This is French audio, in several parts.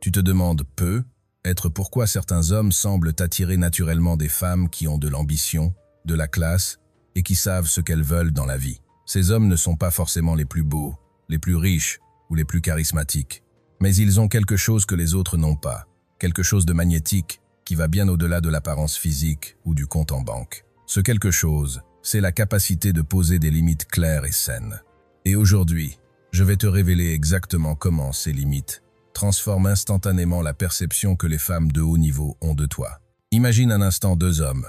Tu te demandes peut-être pourquoi certains hommes semblent attirer naturellement des femmes qui ont de l'ambition, de la classe et qui savent ce qu'elles veulent dans la vie. Ces hommes ne sont pas forcément les plus beaux, les plus riches ou les plus charismatiques, mais ils ont quelque chose que les autres n'ont pas, quelque chose de magnétique qui va bien au-delà de l'apparence physique ou du compte en banque. Ce quelque chose, c'est la capacité de poser des limites claires et saines. Et aujourd'hui, je vais te révéler exactement comment ces limites transforment instantanément la perception que les femmes de haut niveau ont de toi. Imagine un instant deux hommes.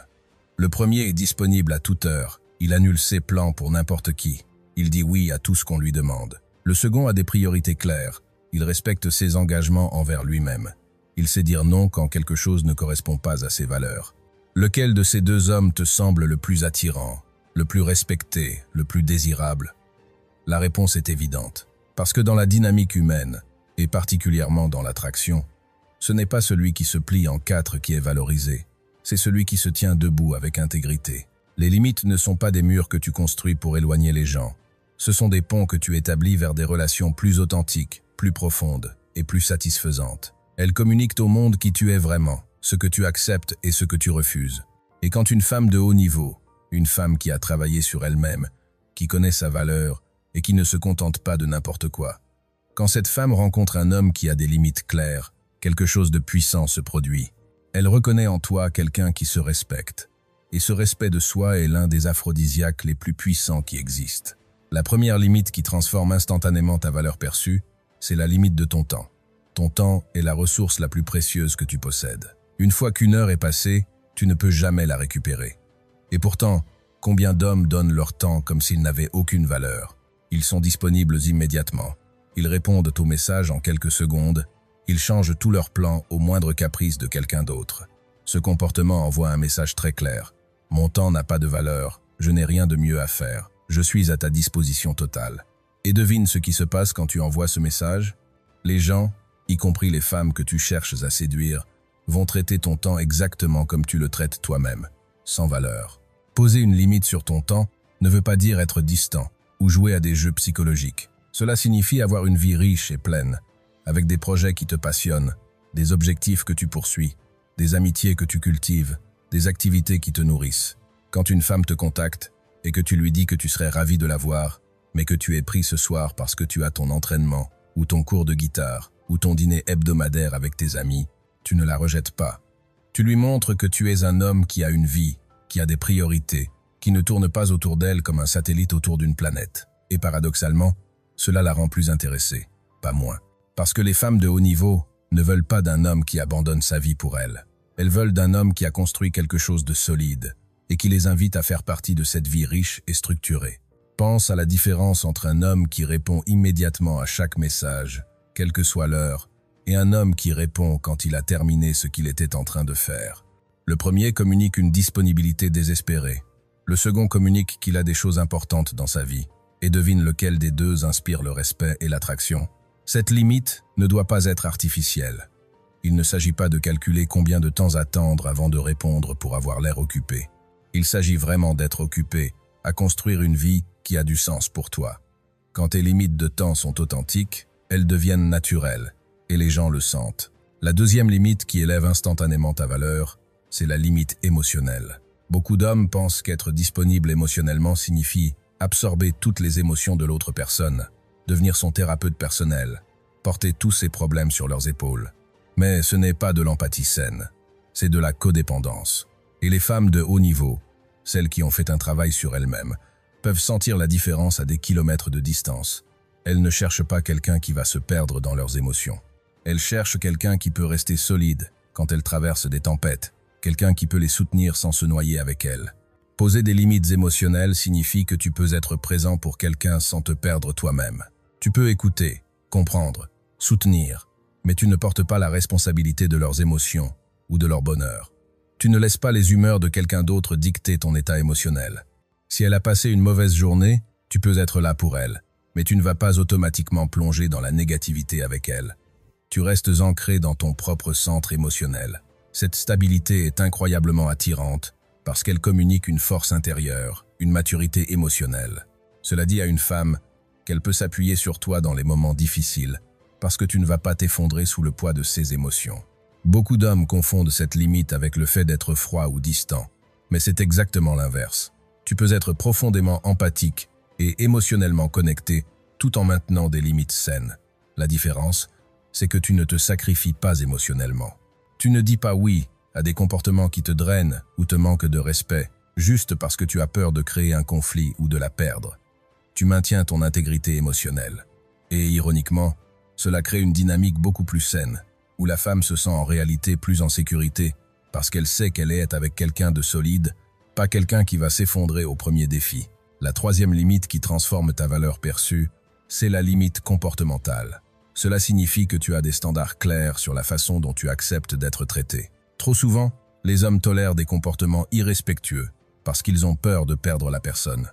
Le premier est disponible à toute heure, il annule ses plans pour n'importe qui, il dit oui à tout ce qu'on lui demande. Le second a des priorités claires, il respecte ses engagements envers lui-même. Il sait dire non quand quelque chose ne correspond pas à ses valeurs. Lequel de ces deux hommes te semble le plus attirant, le plus respecté, le plus désirable? La réponse est évidente, parce que dans la dynamique humaine, et particulièrement dans l'attraction, ce n'est pas celui qui se plie en quatre qui est valorisé, c'est celui qui se tient debout avec intégrité. Les limites ne sont pas des murs que tu construis pour éloigner les gens, ce sont des ponts que tu établis vers des relations plus authentiques, plus profondes et plus satisfaisantes. Elles communiquent au monde qui tu es vraiment, ce que tu acceptes et ce que tu refuses. Et quand une femme de haut niveau, une femme qui a travaillé sur elle-même, qui connaît sa valeur et qui ne se contente pas de n'importe quoi, quand cette femme rencontre un homme qui a des limites claires, quelque chose de puissant se produit. Elle reconnaît en toi quelqu'un qui se respecte. Et ce respect de soi est l'un des aphrodisiaques les plus puissants qui existent. La première limite qui transforme instantanément ta valeur perçue, c'est la limite de ton temps. Ton temps est la ressource la plus précieuse que tu possèdes. Une fois qu'une heure est passée, tu ne peux jamais la récupérer. Et pourtant, combien d'hommes donnent leur temps comme s'ils n'avaient aucune valeur? Ils sont disponibles immédiatement. Ils répondent aux messages en quelques secondes. Ils changent tous leurs plans au moindre caprice de quelqu'un d'autre. Ce comportement envoie un message très clair. Mon temps n'a pas de valeur, je n'ai rien de mieux à faire. Je suis à ta disposition totale. Et devine ce qui se passe quand tu envoies ce message? Les gens, y compris les femmes que tu cherches à séduire, vont traiter ton temps exactement comme tu le traites toi-même, sans valeur. Poser une limite sur ton temps ne veut pas dire être distant ou jouer à des jeux psychologiques. Cela signifie avoir une vie riche et pleine, avec des projets qui te passionnent, des objectifs que tu poursuis, des amitiés que tu cultives, des activités qui te nourrissent. Quand une femme te contacte et que tu lui dis que tu serais ravi de la voir, mais que tu es pris ce soir parce que tu as ton entraînement, ou ton cours de guitare, ou ton dîner hebdomadaire avec tes amis, tu ne la rejettes pas. Tu lui montres que tu es un homme qui a une vie, qui a des priorités, qui ne tourne pas autour d'elle comme un satellite autour d'une planète. Et paradoxalement, cela la rend plus intéressée, pas moins. Parce que les femmes de haut niveau ne veulent pas d'un homme qui abandonne sa vie pour elles. Elles veulent d'un homme qui a construit quelque chose de solide et qui les invite à faire partie de cette vie riche et structurée. Pense à la différence entre un homme qui répond immédiatement à chaque message, quelle que soit l'heure, et un homme qui répond quand il a terminé ce qu'il était en train de faire. Le premier communique une disponibilité désespérée. Le second communique qu'il a des choses importantes dans sa vie. Et devine lequel des deux inspire le respect et l'attraction. Cette limite ne doit pas être artificielle. Il ne s'agit pas de calculer combien de temps attendre avant de répondre pour avoir l'air occupé. Il s'agit vraiment d'être occupé, à construire une vie qui a du sens pour toi. Quand tes limites de temps sont authentiques, elles deviennent naturelles, et les gens le sentent. La deuxième limite qui élève instantanément ta valeur, c'est la limite émotionnelle. Beaucoup d'hommes pensent qu'être disponible émotionnellement signifie absorber toutes les émotions de l'autre personne, devenir son thérapeute personnel, porter tous ses problèmes sur leurs épaules. Mais ce n'est pas de l'empathie saine, c'est de la codépendance. Et les femmes de haut niveau, celles qui ont fait un travail sur elles-mêmes, peuvent sentir la différence à des kilomètres de distance. Elles ne cherchent pas quelqu'un qui va se perdre dans leurs émotions. Elles cherchent quelqu'un qui peut rester solide quand elles traversent des tempêtes, quelqu'un qui peut les soutenir sans se noyer avec elles. Poser des limites émotionnelles signifie que tu peux être présent pour quelqu'un sans te perdre toi-même. Tu peux écouter, comprendre, soutenir, mais tu ne portes pas la responsabilité de leurs émotions ou de leur bonheur. Tu ne laisses pas les humeurs de quelqu'un d'autre dicter ton état émotionnel. Si elle a passé une mauvaise journée, tu peux être là pour elle, mais tu ne vas pas automatiquement plonger dans la négativité avec elle. Tu restes ancré dans ton propre centre émotionnel. Cette stabilité est incroyablement attirante parce qu'elle communique une force intérieure, une maturité émotionnelle. Cela dit à une femme qu'elle peut s'appuyer sur toi dans les moments difficiles, parce que tu ne vas pas t'effondrer sous le poids de ses émotions. Beaucoup d'hommes confondent cette limite avec le fait d'être froid ou distant, mais c'est exactement l'inverse. Tu peux être profondément empathique et émotionnellement connecté tout en maintenant des limites saines. La différence, c'est que tu ne te sacrifies pas émotionnellement. Tu ne dis pas oui à des comportements qui te drainent ou te manquent de respect, juste parce que tu as peur de créer un conflit ou de la perdre. Tu maintiens ton intégrité émotionnelle. Et ironiquement, cela crée une dynamique beaucoup plus saine, où la femme se sent en réalité plus en sécurité, parce qu'elle sait qu'elle est avec quelqu'un de solide, pas quelqu'un qui va s'effondrer au premier défi. La troisième limite qui transforme ta valeur perçue, c'est la limite comportementale. Cela signifie que tu as des standards clairs sur la façon dont tu acceptes d'être traité. Trop souvent, les hommes tolèrent des comportements irrespectueux parce qu'ils ont peur de perdre la personne.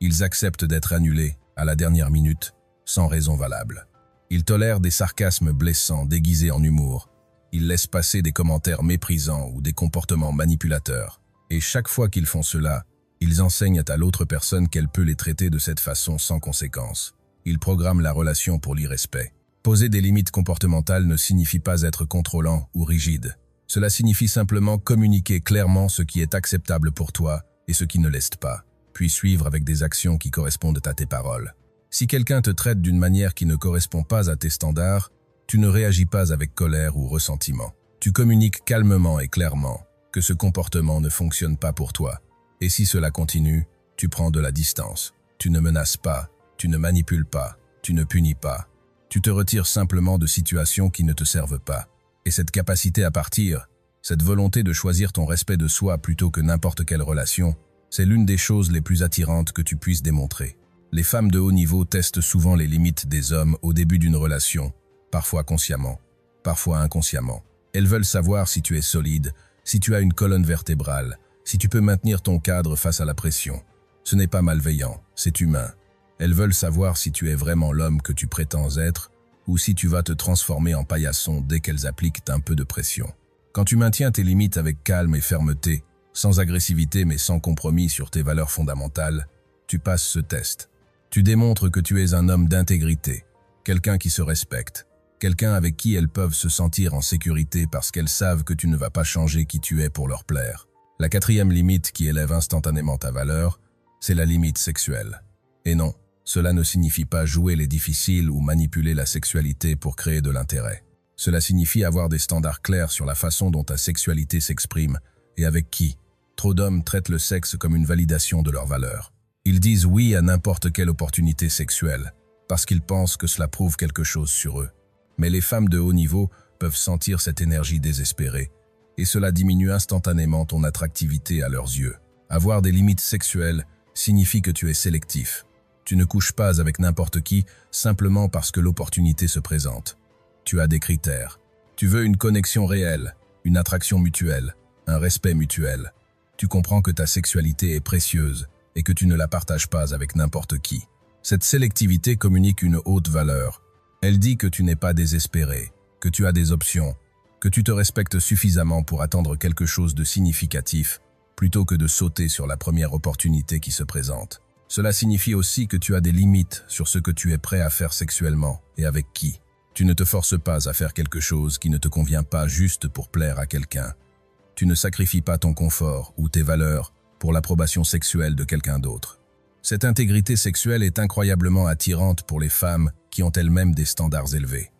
Ils acceptent d'être annulés à la dernière minute, sans raison valable. Ils tolèrent des sarcasmes blessants déguisés en humour. Ils laissent passer des commentaires méprisants ou des comportements manipulateurs. Et chaque fois qu'ils font cela, ils enseignent à l'autre personne qu'elle peut les traiter de cette façon sans conséquence. Ils programment la relation pour l'irrespect. Poser des limites comportementales ne signifie pas être contrôlant ou rigide. Cela signifie simplement communiquer clairement ce qui est acceptable pour toi et ce qui ne l'est pas, puis suivre avec des actions qui correspondent à tes paroles. Si quelqu'un te traite d'une manière qui ne correspond pas à tes standards, tu ne réagis pas avec colère ou ressentiment. Tu communiques calmement et clairement que ce comportement ne fonctionne pas pour toi. Et si cela continue, tu prends de la distance. Tu ne menaces pas, tu ne manipules pas, tu ne punis pas. Tu te retires simplement de situations qui ne te servent pas. Et cette capacité à partir, cette volonté de choisir ton respect de soi plutôt que n'importe quelle relation, c'est l'une des choses les plus attirantes que tu puisses démontrer. Les femmes de haut niveau testent souvent les limites des hommes au début d'une relation, parfois consciemment, parfois inconsciemment. Elles veulent savoir si tu es solide, si tu as une colonne vertébrale, si tu peux maintenir ton cadre face à la pression. Ce n'est pas malveillant, c'est humain. Elles veulent savoir si tu es vraiment l'homme que tu prétends être ou si tu vas te transformer en paillasson dès qu'elles appliquent un peu de pression. Quand tu maintiens tes limites avec calme et fermeté, sans agressivité mais sans compromis sur tes valeurs fondamentales, tu passes ce test. Tu démontres que tu es un homme d'intégrité, quelqu'un qui se respecte, quelqu'un avec qui elles peuvent se sentir en sécurité parce qu'elles savent que tu ne vas pas changer qui tu es pour leur plaire. La quatrième limite qui élève instantanément ta valeur, c'est la limite sexuelle. Et non, cela ne signifie pas jouer les difficiles ou manipuler la sexualité pour créer de l'intérêt. Cela signifie avoir des standards clairs sur la façon dont ta sexualité s'exprime et avec qui. Trop d'hommes traitent le sexe comme une validation de leur valeur. Ils disent oui à n'importe quelle opportunité sexuelle, parce qu'ils pensent que cela prouve quelque chose sur eux. Mais les femmes de haut niveau peuvent sentir cette énergie désespérée, et cela diminue instantanément ton attractivité à leurs yeux. Avoir des limites sexuelles signifie que tu es sélectif. Tu ne couches pas avec n'importe qui simplement parce que l'opportunité se présente. Tu as des critères. Tu veux une connexion réelle, une attraction mutuelle, un respect mutuel. Tu comprends que ta sexualité est précieuse et que tu ne la partages pas avec n'importe qui. Cette sélectivité communique une haute valeur. Elle dit que tu n'es pas désespéré, que tu as des options, que tu te respectes suffisamment pour attendre quelque chose de significatif, plutôt que de sauter sur la première opportunité qui se présente. Cela signifie aussi que tu as des limites sur ce que tu es prêt à faire sexuellement et avec qui. Tu ne te forces pas à faire quelque chose qui ne te convient pas juste pour plaire à quelqu'un. Tu ne sacrifies pas ton confort ou tes valeurs pour l'approbation sexuelle de quelqu'un d'autre. Cette intégrité sexuelle est incroyablement attirante pour les femmes qui ont elles-mêmes des standards élevés.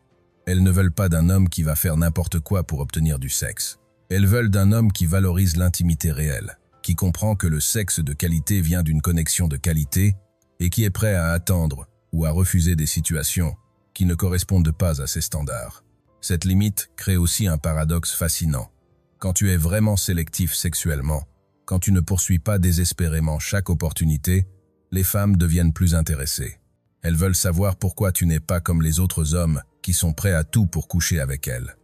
Elles ne veulent pas d'un homme qui va faire n'importe quoi pour obtenir du sexe. Elles veulent d'un homme qui valorise l'intimité réelle, qui comprend que le sexe de qualité vient d'une connexion de qualité et qui est prêt à attendre ou à refuser des situations qui ne correspondent pas à ses standards. Cette limite crée aussi un paradoxe fascinant. Quand tu es vraiment sélectif sexuellement, quand tu ne poursuis pas désespérément chaque opportunité, les femmes deviennent plus intéressées. Elles veulent savoir pourquoi tu n'es pas comme les autres hommes qui sont prêts à tout pour coucher avec elles.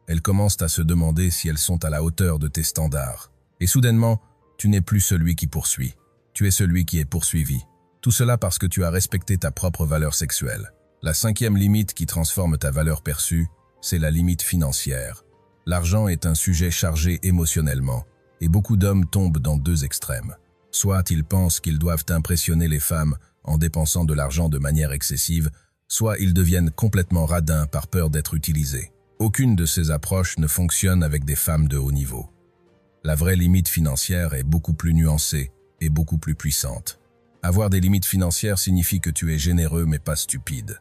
Elles commencent à se demander si elles sont à la hauteur de tes standards. Et soudainement, tu n'es plus celui qui poursuit. Tu es celui qui est poursuivi. Tout cela parce que tu as respecté ta propre valeur sexuelle. La cinquième limite qui transforme ta valeur perçue, c'est la limite financière. L'argent est un sujet chargé émotionnellement, et beaucoup d'hommes tombent dans deux extrêmes. Soit ils pensent qu'ils doivent impressionner les femmes en dépensant de l'argent de manière excessive, soit ils deviennent complètement radins par peur d'être utilisés. Aucune de ces approches ne fonctionne avec des femmes de haut niveau. La vraie limite financière est beaucoup plus nuancée et beaucoup plus puissante. Avoir des limites financières signifie que tu es généreux mais pas stupide.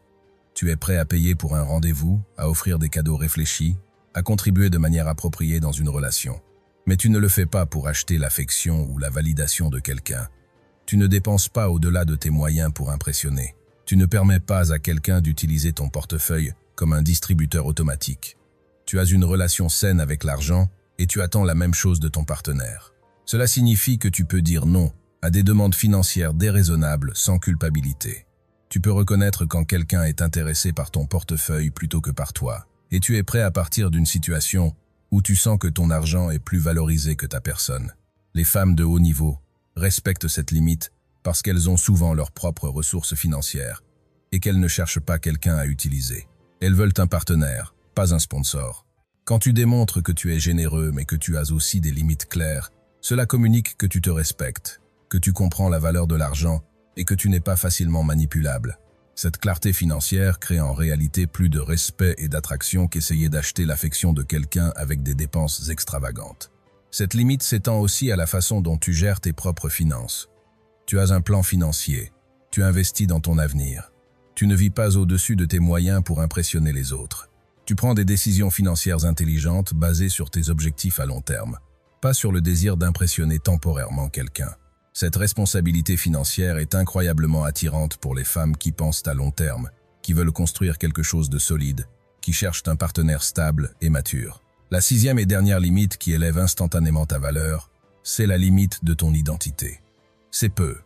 Tu es prêt à payer pour un rendez-vous, à offrir des cadeaux réfléchis, à contribuer de manière appropriée dans une relation. Mais tu ne le fais pas pour acheter l'affection ou la validation de quelqu'un. Tu ne dépenses pas au-delà de tes moyens pour impressionner. Tu ne permets pas à quelqu'un d'utiliser ton portefeuille comme un distributeur automatique. Tu as une relation saine avec l'argent et tu attends la même chose de ton partenaire. Cela signifie que tu peux dire non à des demandes financières déraisonnables sans culpabilité. Tu peux reconnaître quand quelqu'un est intéressé par ton portefeuille plutôt que par toi. Et tu es prêt à partir d'une situation où tu sens que ton argent est plus valorisé que ta personne. Les femmes de haut niveau respectent cette limite parce qu'elles ont souvent leurs propres ressources financières et qu'elles ne cherchent pas quelqu'un à utiliser. Elles veulent un partenaire, pas un sponsor. Quand tu démontres que tu es généreux mais que tu as aussi des limites claires, cela communique que tu te respectes, que tu comprends la valeur de l'argent et que tu n'es pas facilement manipulable. Cette clarté financière crée en réalité plus de respect et d'attraction qu'essayer d'acheter l'affection de quelqu'un avec des dépenses extravagantes. Cette limite s'étend aussi à la façon dont tu gères tes propres finances. Tu as un plan financier, tu investis dans ton avenir. Tu ne vis pas au-dessus de tes moyens pour impressionner les autres. Tu prends des décisions financières intelligentes basées sur tes objectifs à long terme, pas sur le désir d'impressionner temporairement quelqu'un. Cette responsabilité financière est incroyablement attirante pour les femmes qui pensent à long terme, qui veulent construire quelque chose de solide, qui cherchent un partenaire stable et mature. La sixième et dernière limite qui élève instantanément ta valeur, c'est la limite de ton identité. C'est peu,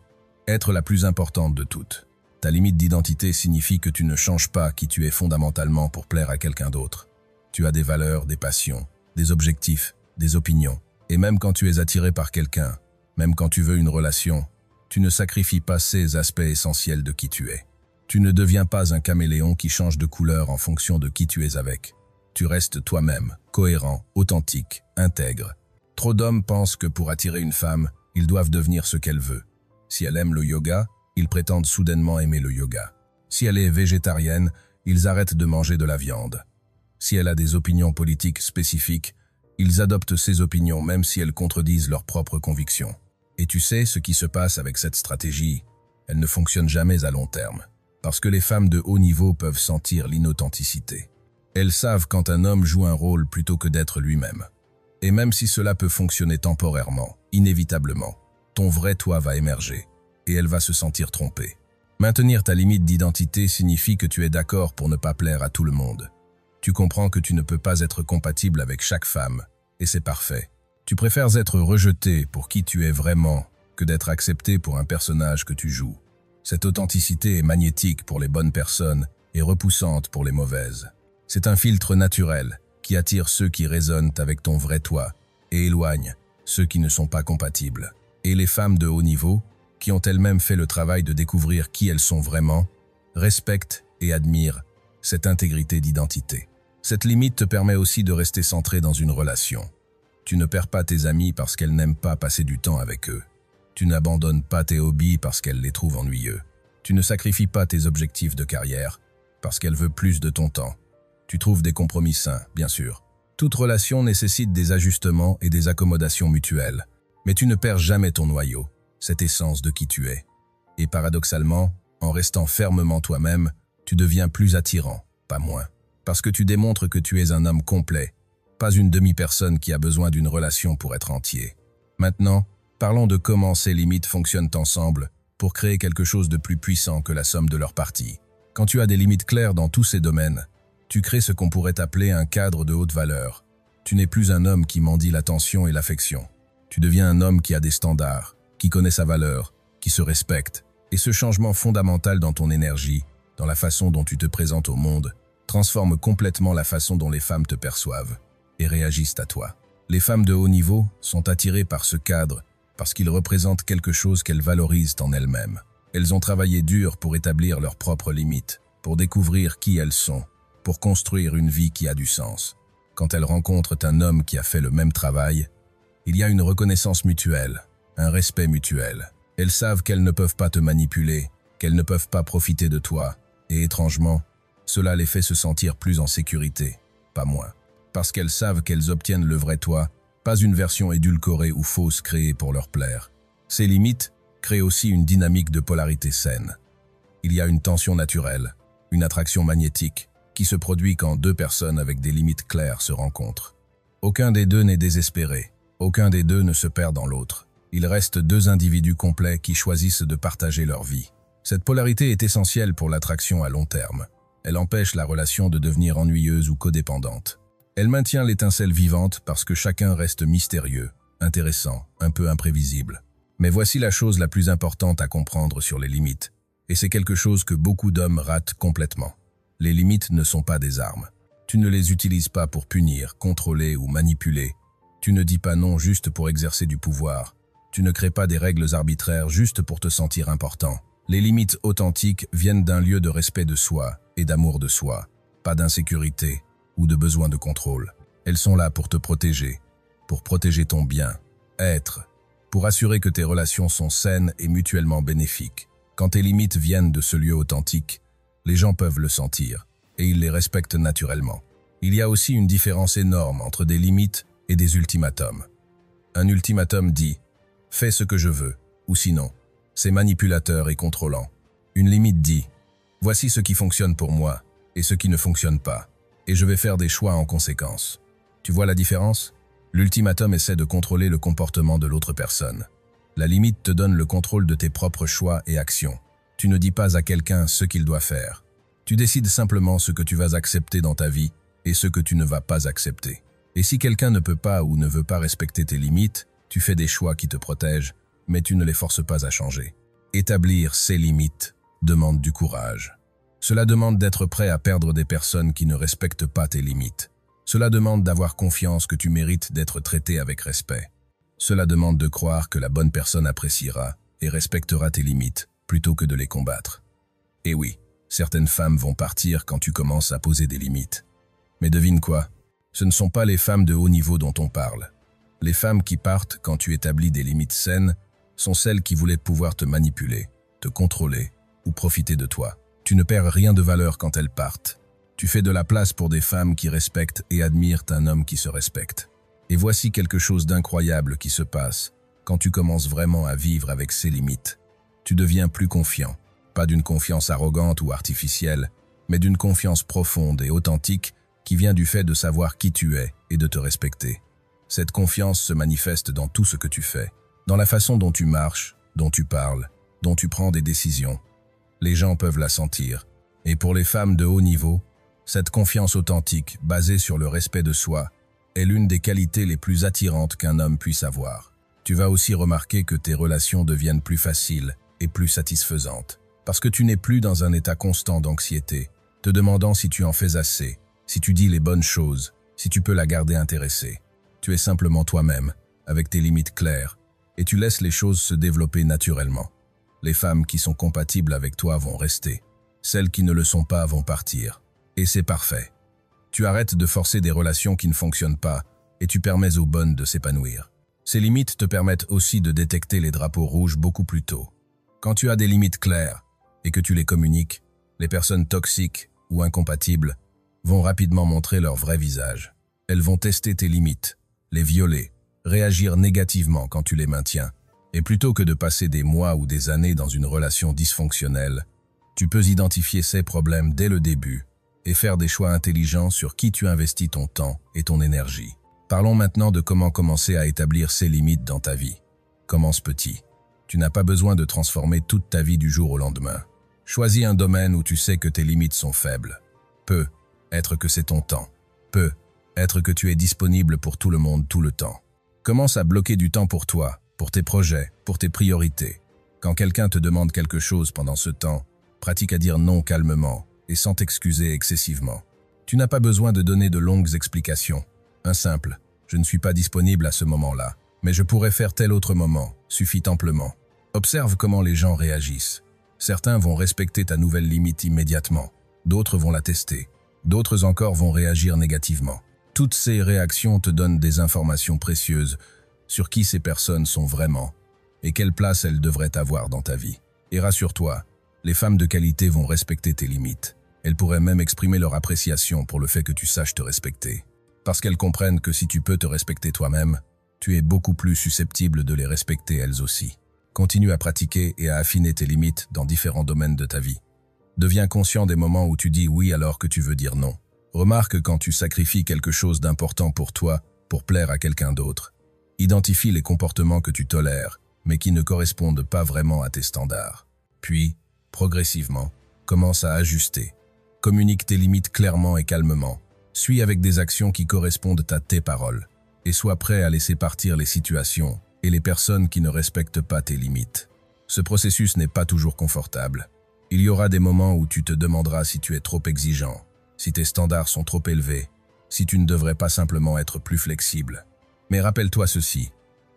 être la plus importante de toutes. Ta limite d'identité signifie que tu ne changes pas qui tu es fondamentalement pour plaire à quelqu'un d'autre. Tu as des valeurs, des passions, des objectifs, des opinions. Et même quand tu es attiré par quelqu'un, même quand tu veux une relation, tu ne sacrifies pas ces aspects essentiels de qui tu es. Tu ne deviens pas un caméléon qui change de couleur en fonction de qui tu es avec. Tu restes toi-même, cohérent, authentique, intègre. Trop d'hommes pensent que pour attirer une femme, ils doivent devenir ce qu'elle veut. Si elle aime le yoga, ils prétendent soudainement aimer le yoga. Si elle est végétarienne, ils arrêtent de manger de la viande. Si elle a des opinions politiques spécifiques, ils adoptent ces opinions même si elles contredisent leurs propres convictions. Et tu sais ce qui se passe avec cette stratégie, elle ne fonctionne jamais à long terme. Parce que les femmes de haut niveau peuvent sentir l'inauthenticité. Elles savent quand un homme joue un rôle plutôt que d'être lui-même. Et même si cela peut fonctionner temporairement, inévitablement, ton vrai toi va émerger, et elle va se sentir trompée. Maintenir ta limite d'identité signifie que tu es d'accord pour ne pas plaire à tout le monde. Tu comprends que tu ne peux pas être compatible avec chaque femme, et c'est parfait. Tu préfères être rejeté pour qui tu es vraiment que d'être accepté pour un personnage que tu joues. Cette authenticité est magnétique pour les bonnes personnes et repoussante pour les mauvaises. C'est un filtre naturel qui attire ceux qui résonnent avec ton vrai toi et éloigne ceux qui ne sont pas compatibles. Et les femmes de haut niveau, qui ont elles-mêmes fait le travail de découvrir qui elles sont vraiment, respectent et admirent cette intégrité d'identité. Cette limite te permet aussi de rester centré dans une relation. Tu ne perds pas tes amis parce qu'elles n'aiment pas passer du temps avec eux. Tu n'abandonnes pas tes hobbies parce qu'elles les trouvent ennuyeux. Tu ne sacrifies pas tes objectifs de carrière parce qu'elle veut plus de ton temps. Tu trouves des compromis sains, bien sûr. Toute relation nécessite des ajustements et des accommodations mutuelles. Mais tu ne perds jamais ton noyau, cette essence de qui tu es. Et paradoxalement, en restant fermement toi-même, tu deviens plus attirant, pas moins. Parce que tu démontres que tu es un homme complet, pas une demi-personne qui a besoin d'une relation pour être entier. Maintenant, parlons de comment ces limites fonctionnent ensemble pour créer quelque chose de plus puissant que la somme de leurs parties. Quand tu as des limites claires dans tous ces domaines, tu crées ce qu'on pourrait appeler un cadre de haute valeur. Tu n'es plus un homme qui mendie l'attention et l'affection. Tu deviens un homme qui a des standards, qui connaît sa valeur, qui se respecte. Et ce changement fondamental dans ton énergie, dans la façon dont tu te présentes au monde, transforme complètement la façon dont les femmes te perçoivent et réagissent à toi. Les femmes de haut niveau sont attirées par ce cadre parce qu'il représente quelque chose qu'elles valorisent en elles-mêmes. Elles ont travaillé dur pour établir leurs propres limites, pour découvrir qui elles sont, pour construire une vie qui a du sens. Quand elles rencontrent un homme qui a fait le même travail, il y a une reconnaissance mutuelle, un respect mutuel. Elles savent qu'elles ne peuvent pas te manipuler, qu'elles ne peuvent pas profiter de toi, Et étrangement, cela les fait se sentir plus en sécurité, pas moins. Parce qu'elles savent qu'elles obtiennent le vrai toi, pas une version édulcorée ou fausse créée pour leur plaire. Ces limites créent aussi une dynamique de polarité saine. Il y a une tension naturelle, une attraction magnétique, qui se produit quand deux personnes avec des limites claires se rencontrent. Aucun des deux n'est désespéré, aucun des deux ne se perd dans l'autre. Il reste deux individus complets qui choisissent de partager leur vie. Cette polarité est essentielle pour l'attraction à long terme. Elle empêche la relation de devenir ennuyeuse ou codépendante. Elle maintient l'étincelle vivante parce que chacun reste mystérieux, intéressant, un peu imprévisible. Mais voici la chose la plus importante à comprendre sur les limites. Et c'est quelque chose que beaucoup d'hommes ratent complètement. Les limites ne sont pas des armes. Tu ne les utilises pas pour punir, contrôler ou manipuler. Tu ne dis pas non juste pour exercer du pouvoir. Tu ne crées pas des règles arbitraires juste pour te sentir important. Les limites authentiques viennent d'un lieu de respect de soi et d'amour de soi, pas d'insécurité ou de besoin de contrôle. Elles sont là pour te protéger, pour protéger ton bien-être, pour assurer que tes relations sont saines et mutuellement bénéfiques. Quand tes limites viennent de ce lieu authentique, les gens peuvent le sentir, et ils les respectent naturellement. Il y a aussi une différence énorme entre des limites et des ultimatums. Un ultimatum dit « fais ce que je veux » ou sinon « c'est manipulateur et contrôlant ». Une limite dit « voici ce qui fonctionne pour moi et ce qui ne fonctionne pas, et je vais faire des choix en conséquence ». Tu vois la différence? L'ultimatum essaie de contrôler le comportement de l'autre personne. La limite te donne le contrôle de tes propres choix et actions. Tu ne dis pas à quelqu'un ce qu'il doit faire. Tu décides simplement ce que tu vas accepter dans ta vie et ce que tu ne vas pas accepter. Et si quelqu'un ne peut pas ou ne veut pas respecter tes limites, tu fais des choix qui te protègent, mais tu ne les forces pas à changer. Établir ces limites demande du courage. Cela demande d'être prêt à perdre des personnes qui ne respectent pas tes limites. Cela demande d'avoir confiance que tu mérites d'être traité avec respect. Cela demande de croire que la bonne personne appréciera et respectera tes limites plutôt que de les combattre. Et oui, certaines femmes vont partir quand tu commences à poser des limites. Mais devine quoi? Ce ne sont pas les femmes de haut niveau dont on parle. Les femmes qui partent quand tu établis des limites saines sont celles qui voulaient pouvoir te manipuler, te contrôler ou profiter de toi. Tu ne perds rien de valeur quand elles partent. Tu fais de la place pour des femmes qui respectent et admirent un homme qui se respecte. Et voici quelque chose d'incroyable qui se passe quand tu commences vraiment à vivre avec ces limites. Tu deviens plus confiant, pas d'une confiance arrogante ou artificielle, mais d'une confiance profonde et authentique qui vient du fait de savoir qui tu es et de te respecter. Cette confiance se manifeste dans tout ce que tu fais, dans la façon dont tu marches, dont tu parles, dont tu prends des décisions. Les gens peuvent la sentir. Et pour les femmes de haut niveau, cette confiance authentique, basée sur le respect de soi, est l'une des qualités les plus attirantes qu'un homme puisse avoir. Tu vas aussi remarquer que tes relations deviennent plus faciles et plus satisfaisantes, parce que tu n'es plus dans un état constant d'anxiété, te demandant si tu en fais assez, si tu dis les bonnes choses, si tu peux la garder intéressée. Tu es simplement toi-même, avec tes limites claires, et tu laisses les choses se développer naturellement. Les femmes qui sont compatibles avec toi vont rester. Celles qui ne le sont pas vont partir. Et c'est parfait. Tu arrêtes de forcer des relations qui ne fonctionnent pas et tu permets aux bonnes de s'épanouir. Ces limites te permettent aussi de détecter les drapeaux rouges beaucoup plus tôt. Quand tu as des limites claires et que tu les communiques, les personnes toxiques ou incompatibles vont rapidement montrer leur vrai visage. Elles vont tester tes limites, les violer, réagir négativement quand tu les maintiens. Et plutôt que de passer des mois ou des années dans une relation dysfonctionnelle, tu peux identifier ces problèmes dès le début et faire des choix intelligents sur qui tu investis ton temps et ton énergie. Parlons maintenant de comment commencer à établir ces limites dans ta vie. Commence petit. Tu n'as pas besoin de transformer toute ta vie du jour au lendemain. Choisis un domaine où tu sais que tes limites sont faibles. Peut être que c'est ton temps. Peut être que tu es disponible pour tout le monde tout le temps. Commence à bloquer du temps pour toi, pour tes projets, pour tes priorités. Quand quelqu'un te demande quelque chose pendant ce temps, pratique à dire non calmement et sans t'excuser excessivement. Tu n'as pas besoin de donner de longues explications. Un simple « je ne suis pas disponible à ce moment-là, mais je pourrais faire tel autre moment » suffit amplement. Observe comment les gens réagissent. Certains vont respecter ta nouvelle limite immédiatement, d'autres vont la tester, d'autres encore vont réagir négativement. Toutes ces réactions te donnent des informations précieuses sur qui ces personnes sont vraiment et quelle place elles devraient avoir dans ta vie. Et rassure-toi, Les femmes de qualité vont respecter tes limites. Elles pourraient même exprimer leur appréciation pour le fait que tu saches te respecter. Parce qu'elles comprennent que si tu peux te respecter toi-même, tu es beaucoup plus susceptible de les respecter elles aussi. Continue à pratiquer et à affiner tes limites dans différents domaines de ta vie. Deviens conscient des moments où tu dis oui alors que tu veux dire non. Remarque quand tu sacrifies quelque chose d'important pour toi pour plaire à quelqu'un d'autre. Identifie les comportements que tu tolères, mais qui ne correspondent pas vraiment à tes standards. Puis, progressivement, commence à ajuster. Communique tes limites clairement et calmement. Suis avec des actions qui correspondent à tes paroles. Et sois prêt à laisser partir les situations et les personnes qui ne respectent pas tes limites. Ce processus n'est pas toujours confortable. Il y aura des moments où tu te demanderas si tu es trop exigeant, si tes standards sont trop élevés, si tu ne devrais pas simplement être plus flexible. Mais rappelle-toi ceci,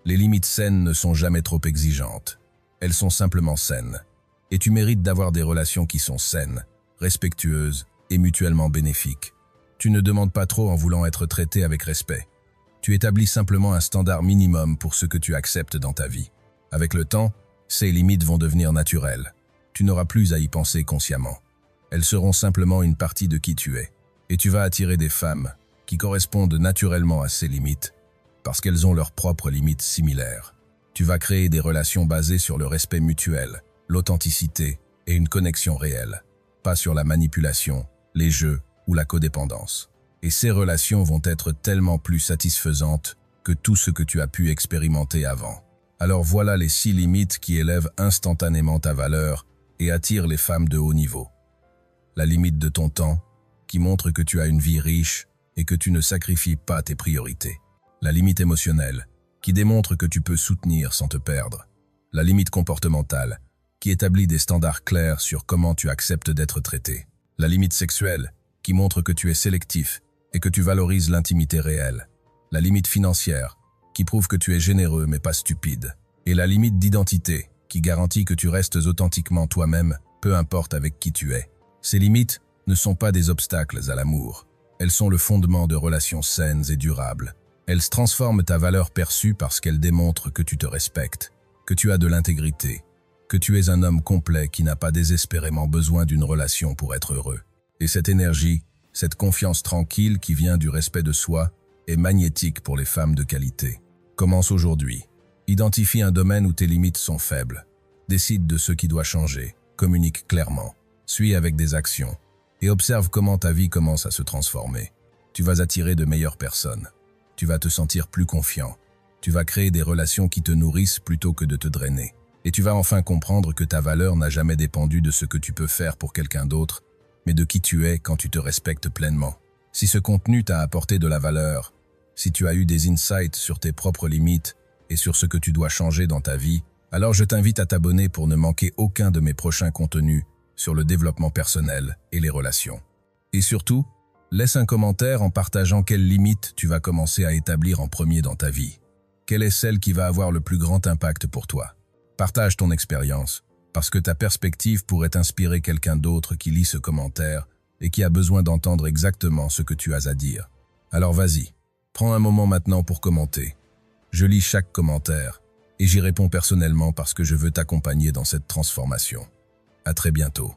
les limites saines ne sont jamais trop exigeantes. Elles sont simplement saines. Et tu mérites d'avoir des relations qui sont saines, respectueuses et mutuellement bénéfiques. Tu ne demandes pas trop en voulant être traité avec respect. Tu établis simplement un standard minimum pour ce que tu acceptes dans ta vie. Avec le temps, ces limites vont devenir naturelles. Tu n'auras plus à y penser consciemment. Elles seront simplement une partie de qui tu es. Et tu vas attirer des femmes qui correspondent naturellement à ces limites, parce qu'elles ont leurs propres limites similaires. Tu vas créer des relations basées sur le respect mutuel, l'authenticité et une connexion réelle, pas sur la manipulation, les jeux ou la codépendance. Et ces relations vont être tellement plus satisfaisantes que tout ce que tu as pu expérimenter avant. Alors voilà les 6 limites qui élèvent instantanément ta valeur et attirent les femmes de haut niveau. La limite de ton temps, qui montre que tu as une vie riche et que tu ne sacrifies pas tes priorités. La limite émotionnelle, qui démontre que tu peux soutenir sans te perdre. La limite comportementale, qui établit des standards clairs sur comment tu acceptes d'être traité. La limite sexuelle, qui montre que tu es sélectif et que tu valorises l'intimité réelle. La limite financière, qui prouve que tu es généreux mais pas stupide. Et la limite d'identité, qui garantit que tu restes authentiquement toi-même, peu importe avec qui tu es. Ces limites ne sont pas des obstacles à l'amour. Elles sont le fondement de relations saines et durables. Elles transforment ta valeur perçue parce qu'elles démontrent que tu te respectes, que tu as de l'intégrité, que tu es un homme complet qui n'a pas désespérément besoin d'une relation pour être heureux. Et cette énergie, cette confiance tranquille qui vient du respect de soi, est magnétique pour les femmes de qualité. Commence aujourd'hui. Identifie un domaine où tes limites sont faibles. Décide de ce qui doit changer. Communique clairement. Suis avec des actions. Et observe comment ta vie commence à se transformer. Tu vas attirer de meilleures personnes. Tu vas te sentir plus confiant. Tu vas créer des relations qui te nourrissent plutôt que de te drainer. Et tu vas enfin comprendre que ta valeur n'a jamais dépendu de ce que tu peux faire pour quelqu'un d'autre, mais de qui tu es quand tu te respectes pleinement. Si ce contenu t'a apporté de la valeur, si tu as eu des insights sur tes propres limites et sur ce que tu dois changer dans ta vie, alors je t'invite à t'abonner pour ne manquer aucun de mes prochains contenus sur le développement personnel et les relations. Et surtout, laisse un commentaire en partageant quelle limite tu vas commencer à établir en premier dans ta vie. Quelle est celle qui va avoir le plus grand impact pour toi? Partage ton expérience, parce que ta perspective pourrait inspirer quelqu'un d'autre qui lit ce commentaire et qui a besoin d'entendre exactement ce que tu as à dire. Alors vas-y, prends un moment maintenant pour commenter. Je lis chaque commentaire et j'y réponds personnellement parce que je veux t'accompagner dans cette transformation. À très bientôt.